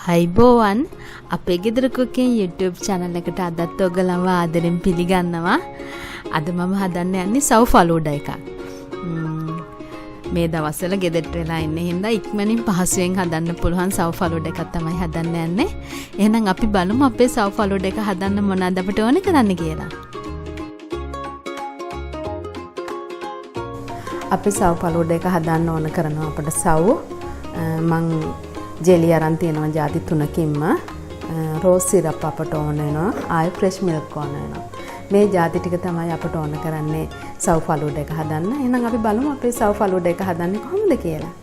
අයිබෝවන් අපේ ගෙදර cooking YouTube channel එකට අදත් ඔයගලව ආදරෙන් පිළිගන්නවා. අද මම හදන්න යන්නේ සව් ෆලූඩා එකක්. මේ දවස්වල ගෙදරට වෙලා ඉන්නේ හින්දා ඉක්මනින් පහසුවෙන් හදන්න පුළුවන් සව් ෆලූඩා එකක් තමයි හදන්න යන්නේ. එහෙනම් අපි බලමු අපේ සව් ෆලූඩා එක හදන්න මොනවද අපිට ඕනේ කරන්න කියලා. අපි සව් ෆලූඩා එක හදන්න ඕන කරනවා අපිට සව් මං ජෙලි අරන් තියෙනවා ಜಾති තුනකින්ම රෝස් සිරප් අපට ඕන වෙනවා ආයෙ ෆ්‍රෙෂ් මිල්ක් ඕන වෙනවා මේ ಜಾති ටික තමයි අපට ඕන කරන්නේ සව් ෆලූඩා එක හදන්න. එහෙනම් අපි බලමු අපේ සව් ෆලූඩා එක හදන්නේ කොහොමද කියලා.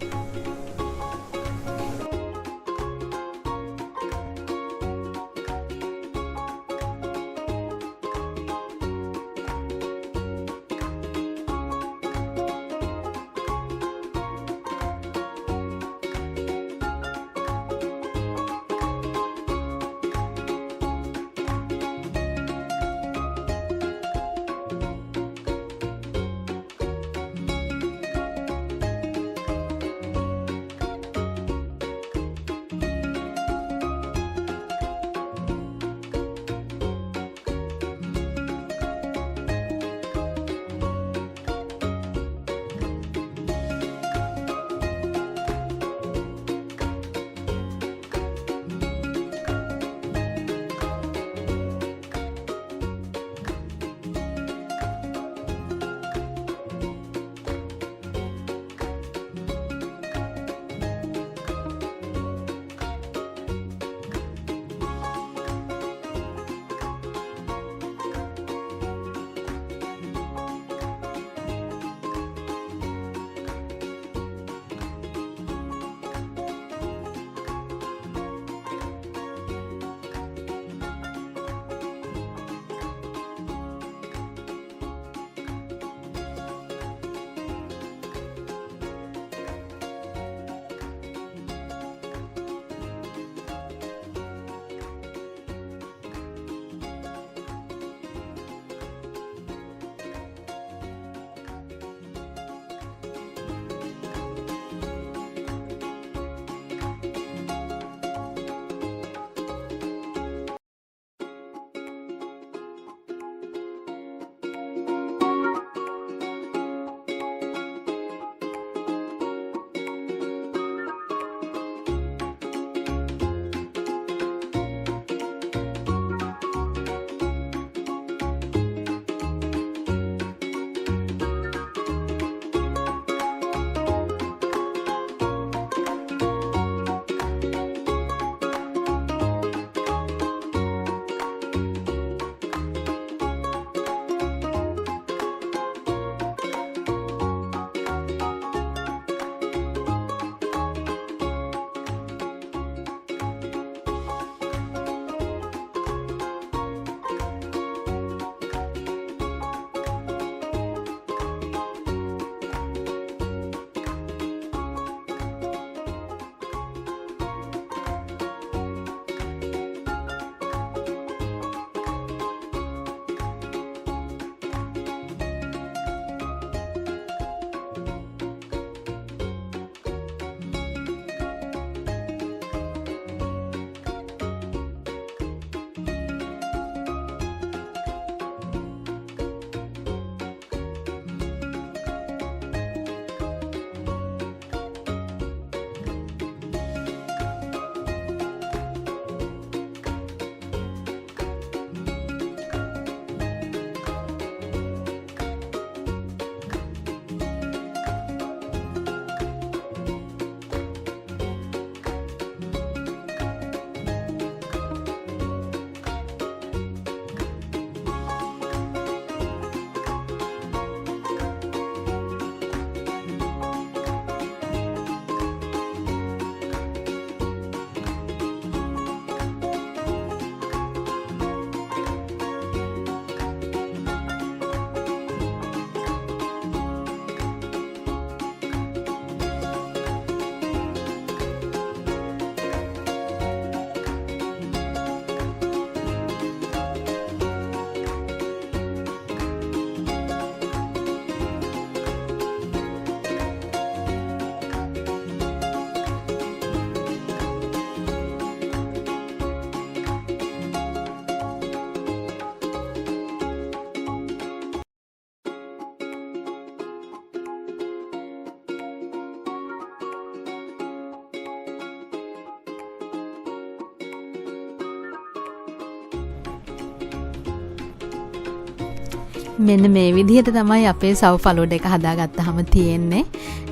මෙන්න මේ විදිහට තමයි අපේ සව් ෆලුඩා එක හදාගත්තාම තියෙන්නේ.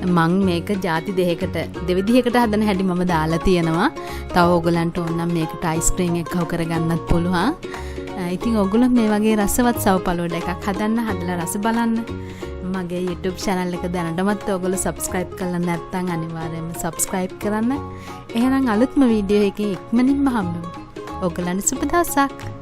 මම මේක ಜಾති දෙකකට දෙවිදිහකට හදන හැටි මම දාලා තියෙනවා. තව ඔයගලන්ට ඕන නම් මේකට අයිස්ක්‍රීම් එකක් හව කරගන්නත් පුළුවන්. ඉතින් ඔයගොල්ලෝ මේ වගේ රසවත් සව් ෆලුඩා එකක් හදලා රස බලන්න. මගේ YouTube channel එක දැනටමත් ඔයගොල්ලෝ subscribe කරලා නැත්නම් අනිවාර්යයෙන්ම subscribe කරන්න. එහෙනම් අලුත්ම වීඩියෝ එකකින් ඉක්මනින්ම හම්බෙමු. ඔයගලන්ට සුබ දවසක්.